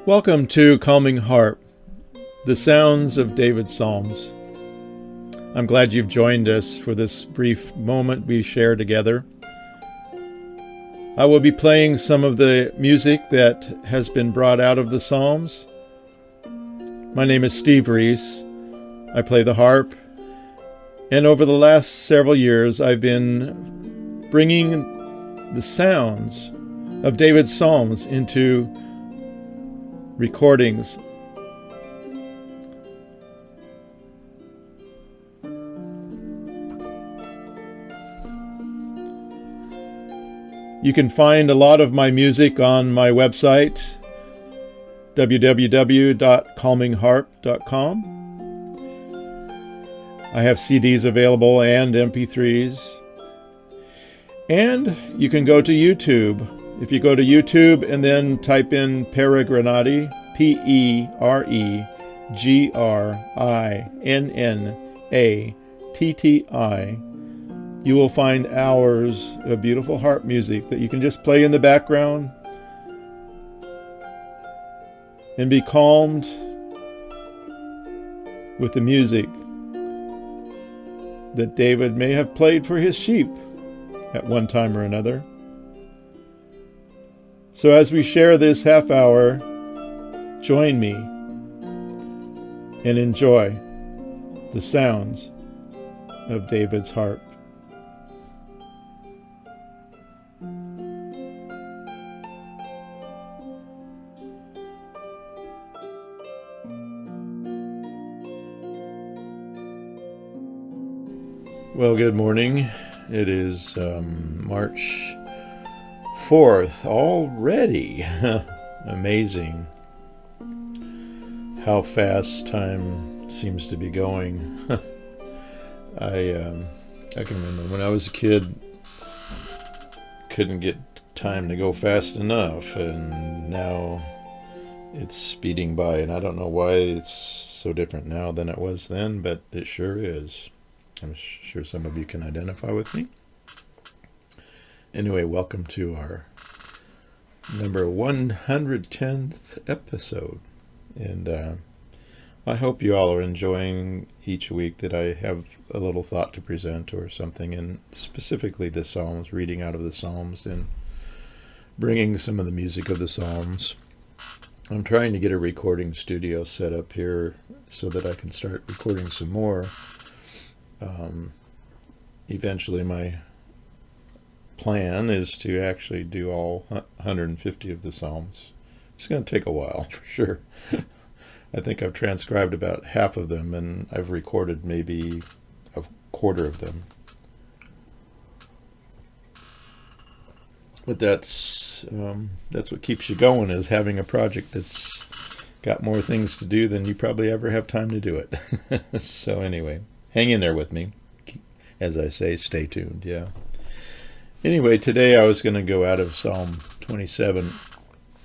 Welcome to Calming Harp, the sounds of David's Psalms. I'm glad you've joined us for this brief moment we share together. I will be playing some of the music that has been brought out of the Psalms. My name is Steve Rees. I play the harp, and over the last several years I've been bringing the sounds of David's Psalms into recordings. You can find a lot of my music on my website, www.calmingharp.com. I have CDs available and MP3s. And you can go to YouTube. If you go to YouTube and then type in Peregrinati, Peregrinnatti, you will find hours of beautiful harp music that you can just play in the background and be calmed with the music that David may have played for his sheep at one time or another. So as we share this half hour, join me and enjoy the sounds of David's harp. Well, good morning. It is March 4th already. Amazing how fast time seems to be going. I can remember when I was a kid, couldn't get time to go fast enough, and now it's speeding by, and I don't know why it's so different now than it was then, but it sure is. I'm sure some of you can identify with me. Anyway, welcome to our number 110th episode. And I hope you all are enjoying each week that I have a little thought to present or something, and specifically the Psalms, reading out of the Psalms and bringing some of the music of the Psalms. I'm trying to get a recording studio set up here so that I can start recording some more. Eventually my plan is to actually do all 150 of the Psalms. It's going to take a while, for sure. I think I've transcribed about half of them, and I've recorded maybe a quarter of them. But that's what keeps you going, is having a project that's got more things to do than you probably ever have time to do it. So anyway, hang in there with me. As I say, stay tuned, yeah. Anyway, today I was going to go out of Psalm 27.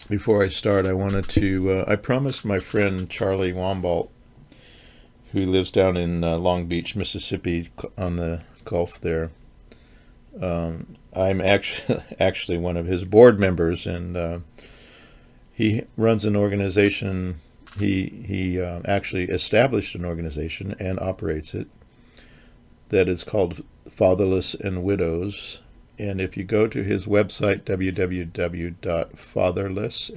Before I start, I wanted to, I promised my friend Charlie Wambalt, who lives down in Long Beach, Mississippi, on the Gulf there. I'm actually one of his board members, and he runs an organization. He actually established an organization and operates it that is called Fatherless and Widows. And if you go to his website, www.fatherless,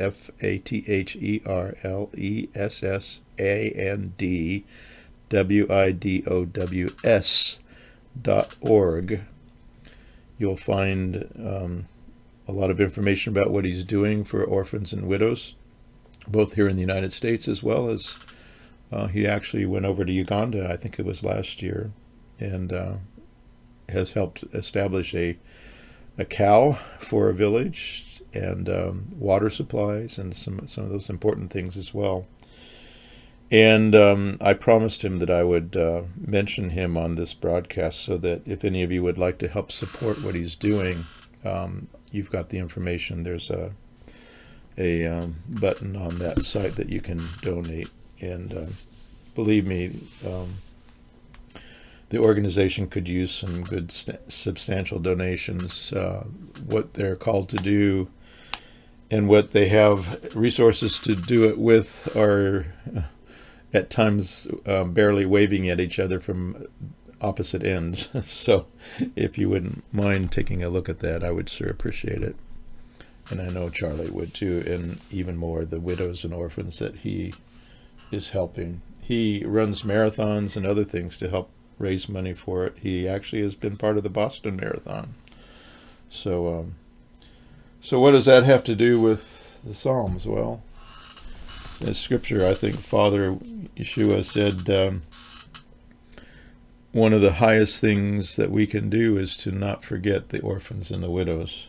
fatherlessandwidows.org, you'll find a lot of information about what he's doing for orphans and widows, both here in the United States as well as he actually went over to Uganda, I think it was last year, and has helped establish a cow for a village, and water supplies, and some of those important things as well. And I promised him that I would mention him on this broadcast, so that if any of you would like to help support what he's doing, you've got the information. There's a button on that site that you can donate. And believe me, the organization could use some good substantial donations. What they're called to do and what they have resources to do it with are at times barely waving at each other from opposite ends. So if you wouldn't mind taking a look at that, I would sure appreciate it. And I know Charlie would too, and even more the widows and orphans that he is helping. He runs marathons and other things to help raise money for it. He actually has been part of the Boston Marathon. So what does that have to do with the Psalms? Well, in Scripture, I think Father Yeshua said one of the highest things that we can do is to not forget the orphans and the widows.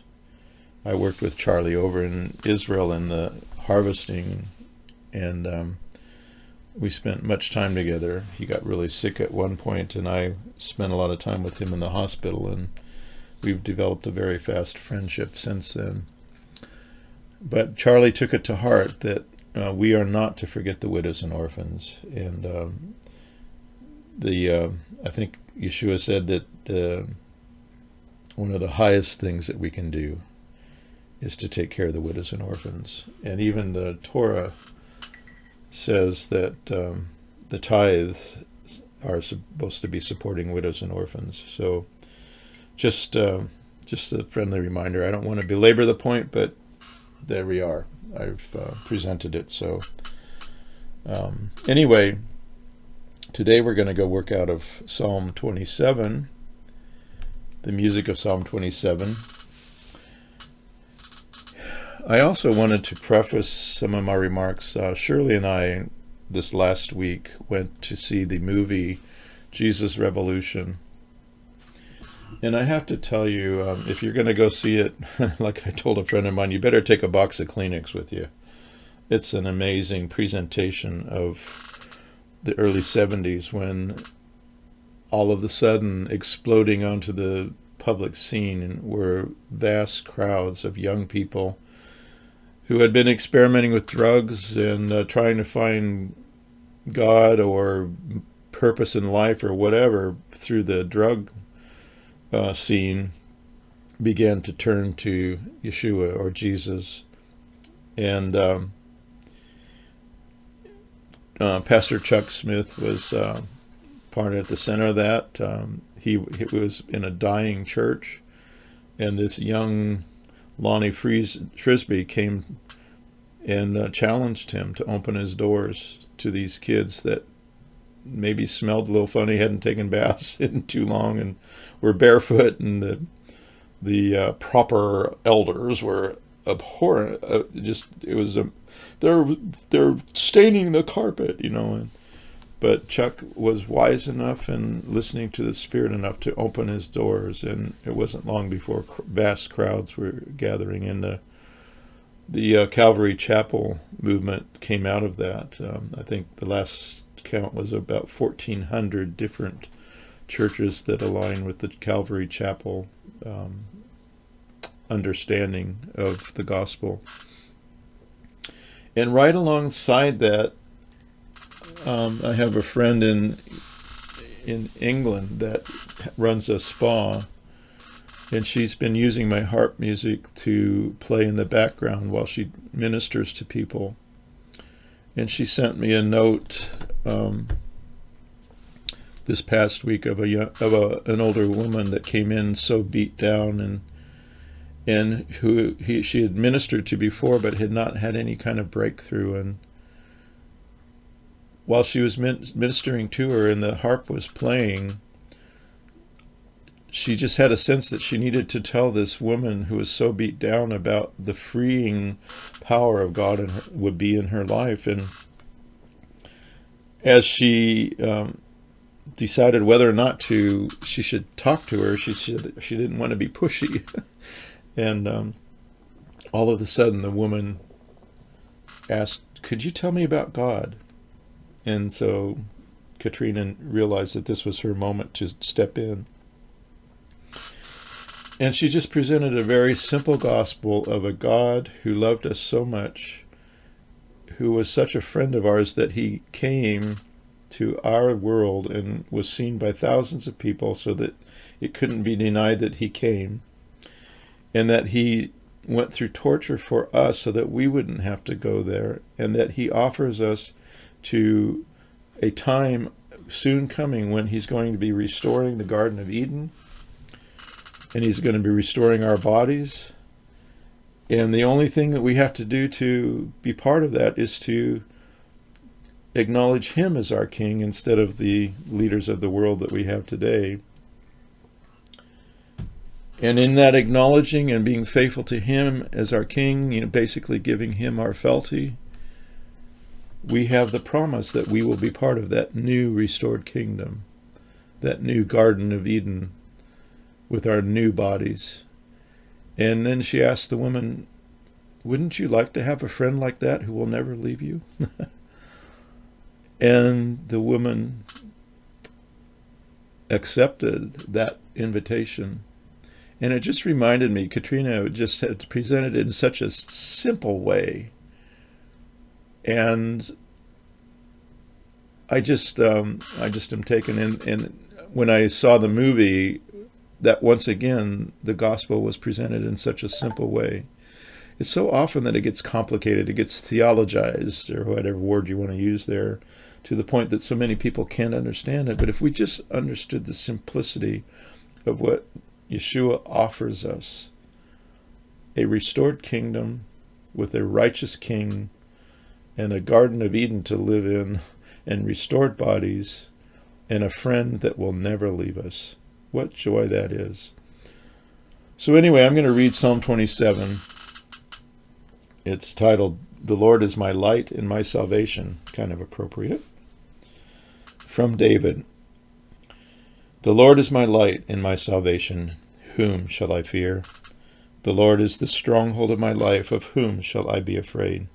I worked with Charlie over in Israel in the harvesting, and we spent much time together. He got really sick at one point, and I spent a lot of time with him in the hospital, and we've developed a very fast friendship since then. But Charlie took it to heart that we are not to forget the widows and orphans. And I think Yeshua said that one of the highest things that we can do is to take care of the widows and orphans. And even the Torah says that the tithes are supposed to be supporting widows and orphans. So just a friendly reminder. I don't want to belabor the point, but there we are. I've presented it. So anyway, today we're going to go work out of Psalm 27, the music of Psalm 27. I also wanted to preface some of my remarks. Shirley and I, this last week, went to see the movie Jesus Revolution. And I have to tell you, if you're going to go see it, like I told a friend of mine, you better take a box of Kleenex with you. It's an amazing presentation of the early 70s when all of a sudden exploding onto the public scene were vast crowds of young people who had been experimenting with drugs and trying to find God or purpose in life or whatever through the drug scene, began to turn to Yeshua or Jesus. And Pastor Chuck Smith was part at the center of that. He was in a dying church, and this young Lonnie Frisbee came and challenged him to open his doors to these kids that maybe smelled a little funny, hadn't taken baths in too long, and were barefoot, and the proper elders were abhorrent. They're staining the carpet, but Chuck was wise enough and listening to the Spirit enough to open his doors, and it wasn't long before vast crowds were gathering, and the Calvary Chapel movement came out of that. I think the last count was about 1,400 different churches that align with the Calvary Chapel understanding of the gospel. And right alongside that, I have a friend in England that runs a spa, and she's been using my harp music to play in the background while she ministers to people. And she sent me a note this past week of an older woman that came in so beat down and who she had ministered to before, but had not had any kind of breakthrough. And while she was ministering to her and the harp was playing, she just had a sense that she needed to tell this woman who was so beat down about the freeing power of God would be in her life. And as she decided whether or not she should talk to her, she said that she didn't want to be pushy. And all of a sudden the woman asked, "Could you tell me about God?" And so Katrina realized that this was her moment to step in. And she just presented a very simple gospel of a God who loved us so much, who was such a friend of ours that he came to our world and was seen by thousands of people so that it couldn't be denied that he came, and that he went through torture for us so that we wouldn't have to go there, and that he offers us to a time soon coming when he's going to be restoring the Garden of Eden, and he's going to be restoring our bodies. And the only thing that we have to do to be part of that is to acknowledge him as our king instead of the leaders of the world that we have today. And in that acknowledging and being faithful to him as our king, basically giving him our fealty, we have the promise that we will be part of that new restored kingdom, that new Garden of Eden with our new bodies. And then she asked the woman, wouldn't you like to have a friend like that who will never leave you? And the woman accepted that invitation. And it just reminded me, Katrina just had presented it in such a simple way. And I just am taken in. And when I saw the movie, that once again, the gospel was presented in such a simple way. It's so often that it gets complicated, it gets theologized, or whatever word you want to use there, to the point that so many people can't understand it. But if we just understood the simplicity of what Yeshua offers us, a restored kingdom with a righteous king and a Garden of Eden to live in, and restored bodies, and a friend that will never leave us. What joy that is. So anyway, I'm going to read Psalm 27. It's titled, "The Lord is my light and my salvation," kind of appropriate. From David. The Lord is my light and my salvation. Whom shall I fear? The Lord is the stronghold of my life. Of whom shall I be afraid?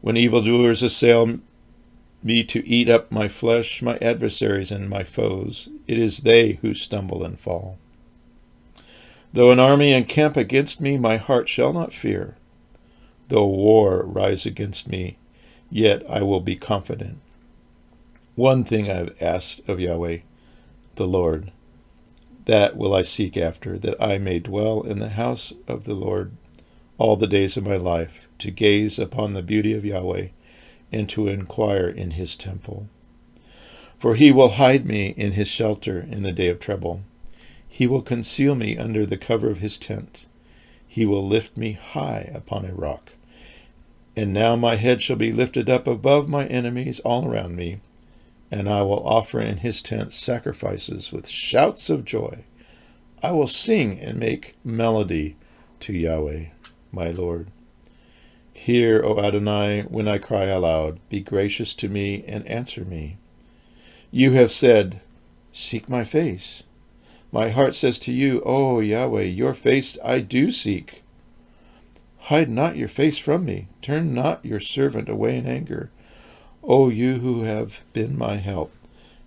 When evildoers assail me to eat up my flesh, my adversaries and my foes, it is they who stumble and fall. Though an army encamp against me, my heart shall not fear. Though war rise against me, yet I will be confident. One thing I have asked of Yahweh, the Lord, that will I seek after, that I may dwell in the house of the Lord all the days of my life, to gaze upon the beauty of Yahweh, and to inquire in his temple. For he will hide me in his shelter in the day of trouble. He will conceal me under the cover of his tent. He will lift me high upon a rock. And now my head shall be lifted up above my enemies all around me, and I will offer in his tent sacrifices with shouts of joy. I will sing and make melody to Yahweh, my Lord. Hear, O Adonai, when I cry aloud. Be gracious to me and answer me. You have said, seek my face. My heart says to you, O Yahweh, your face I do seek. Hide not your face from me. Turn not your servant away in anger. O you who have been my help,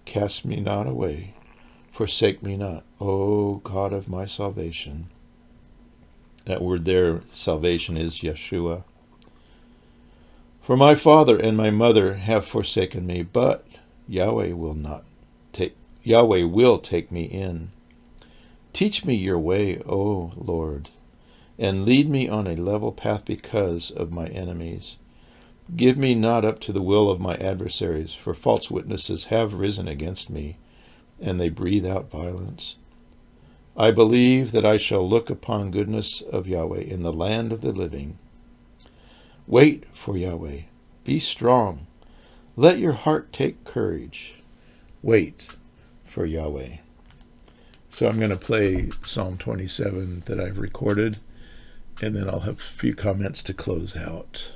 cast me not away. Forsake me not, O God of my salvation. That word there, salvation, is Yeshua. For my father and my mother have forsaken me, but Yahweh will take me in. Teach me your way, O Lord, and lead me on a level path because of my enemies. Give me not up to the will of my adversaries, for false witnesses have risen against me, and they breathe out violence. I believe that I shall look upon goodness of Yahweh in the land of the living. Wait for Yahweh. Be strong. Let your heart take courage. Wait for Yahweh. So I'm going to play Psalm 27 that I've recorded, and then I'll have a few comments to close out.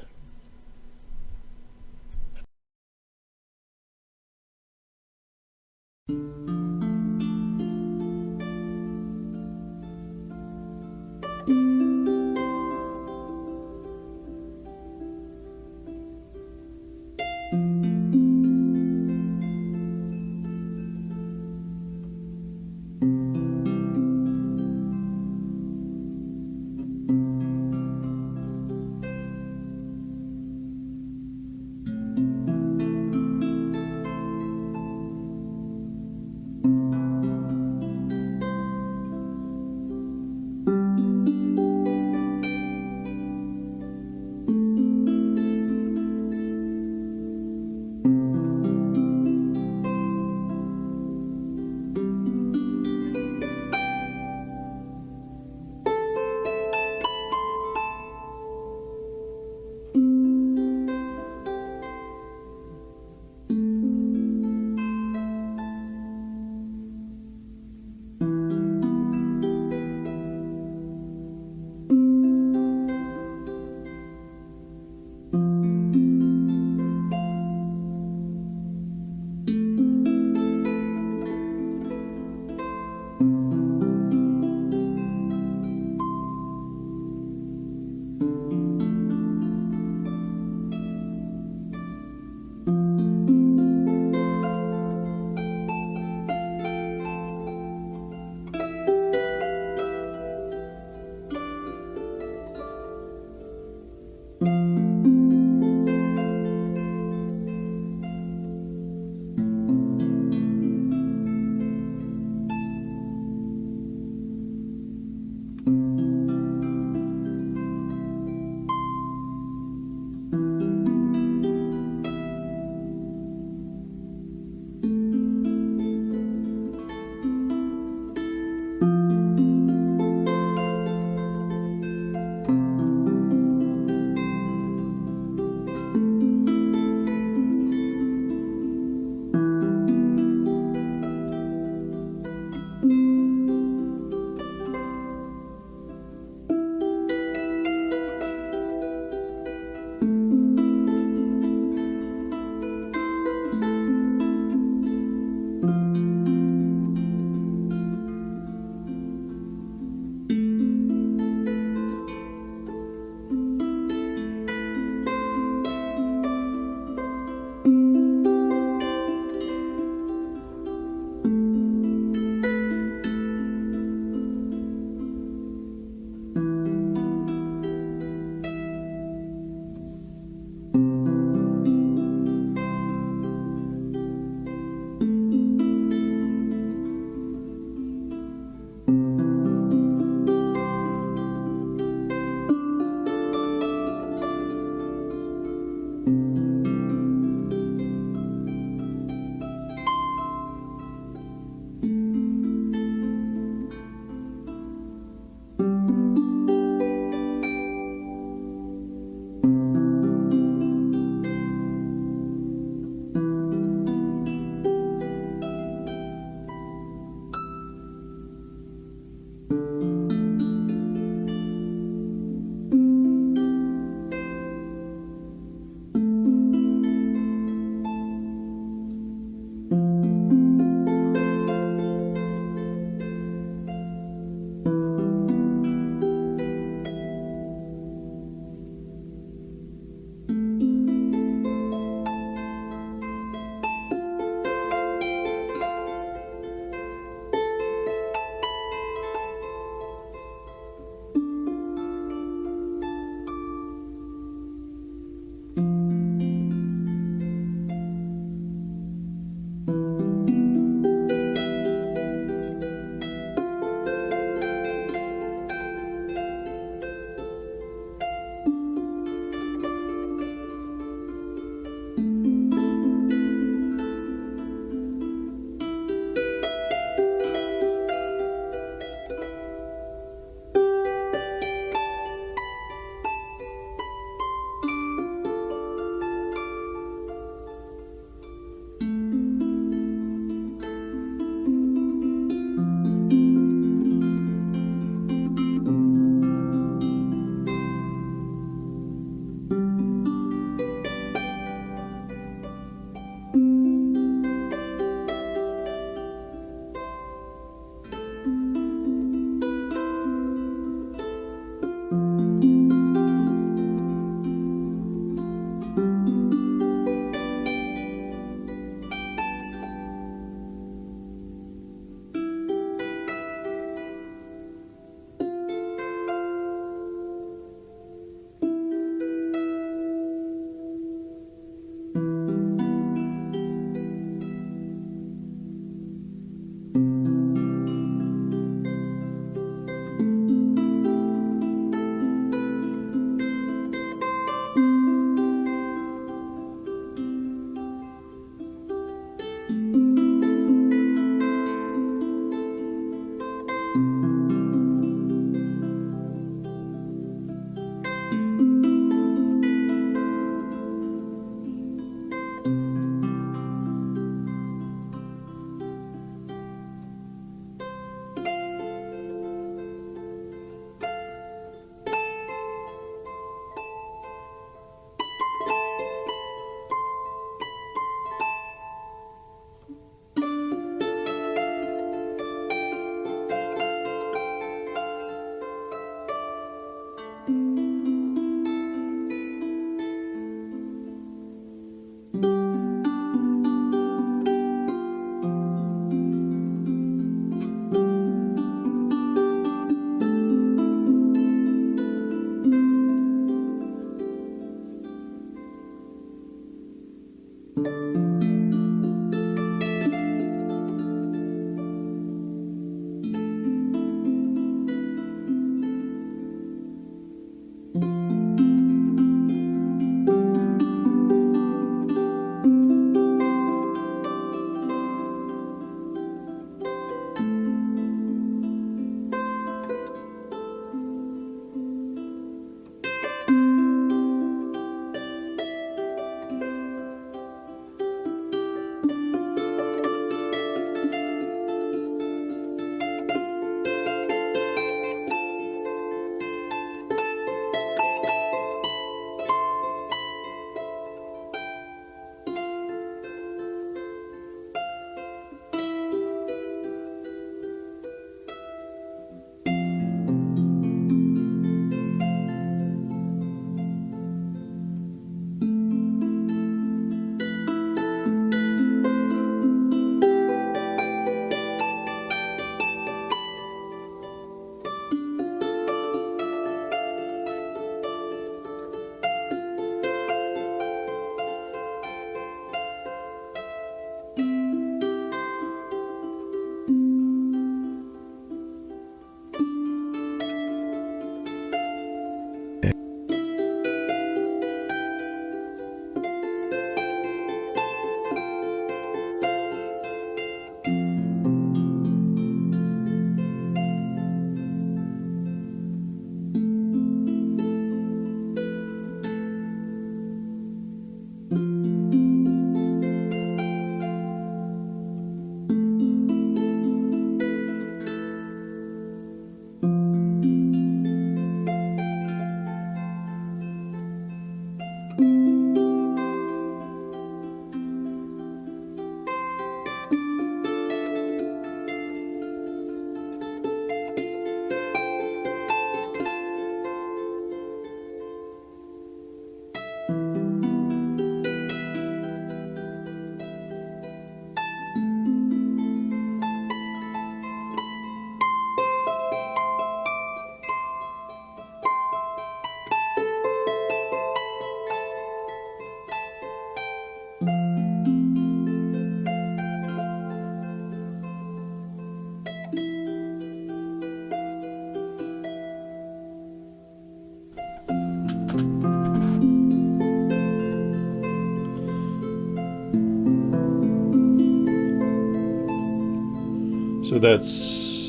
So that's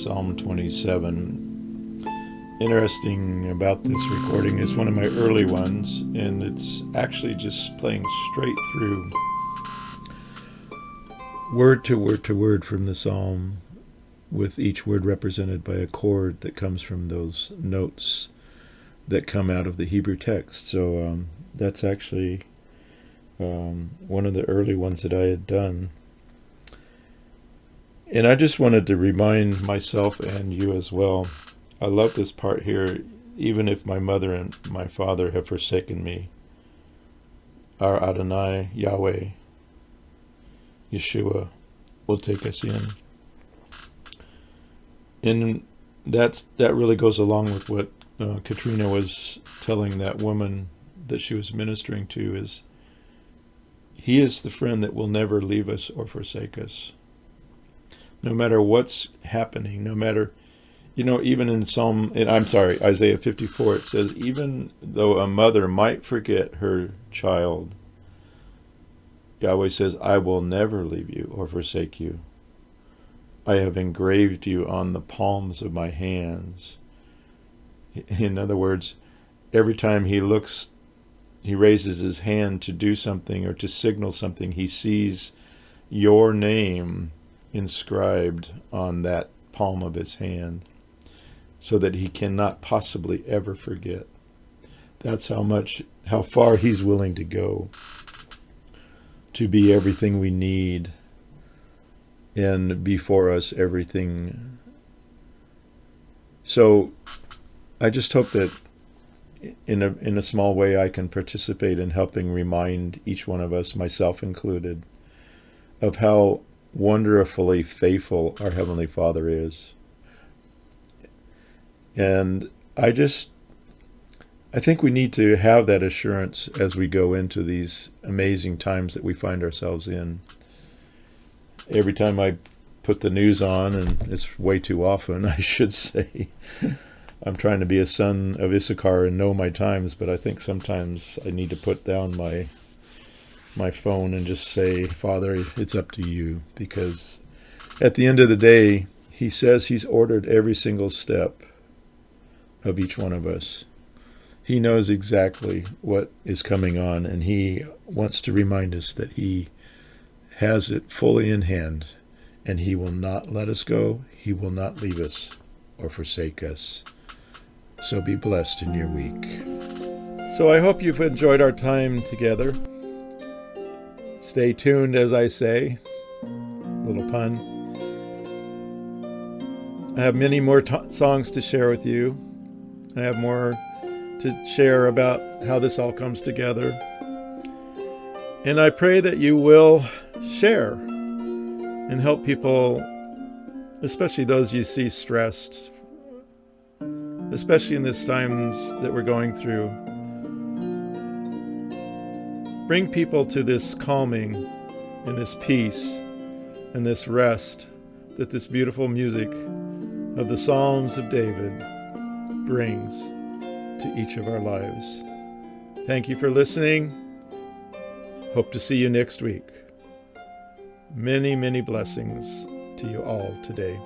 Psalm 27. Interesting about this recording, it's one of my early ones, and it's actually just playing straight through, word to word to word from the psalm, with each word represented by a chord that comes from those notes that come out of the Hebrew text. So that's actually one of the early ones that I had done. And I just wanted to remind myself and you as well, I love this part here. Even if my mother and my father have forsaken me, our Adonai, Yahweh, Yeshua, will take us in. And that really goes along with what Katrina was telling that woman that she was ministering to, is He is the friend that will never leave us or forsake us. No matter what's happening, no matter, even in Isaiah 54, it says, even though a mother might forget her child, Yahweh says, I will never leave you or forsake you. I have engraved you on the palms of my hands. In other words, every time he raises his hand to do something or to signal something, he sees your name inscribed on that palm of his hand, so that he cannot possibly ever forget. That's how far he's willing to go to be everything we need and be for us everything. So I just hope that in a small way I can participate in helping remind each one of us, myself included, of how wonderfully faithful our Heavenly Father is. And I think we need to have that assurance as we go into these amazing times that we find ourselves in. Every time I put the news on, and it's way too often, I should say, I'm trying to be a son of Issachar and know my times, but I think sometimes I need to put down my phone and just say, Father, it's up to you. Because at the end of the day, He says He's ordered every single step of each one of us. He knows exactly what is coming on, and He wants to remind us that He has it fully in hand, and He will not let us go. He will not leave us or forsake us. So be blessed in your week. So I hope you've enjoyed our time together. Stay tuned, as I say. Little pun. I have many more songs to share with you. I have more to share about how this all comes together. And I pray that you will share and help people, especially those you see stressed, especially in these times that we're going through. Bring people to this calming and this peace and this rest that this beautiful music of the Psalms of David brings to each of our lives. Thank you for listening. Hope to see you next week. Many, many blessings to you all today.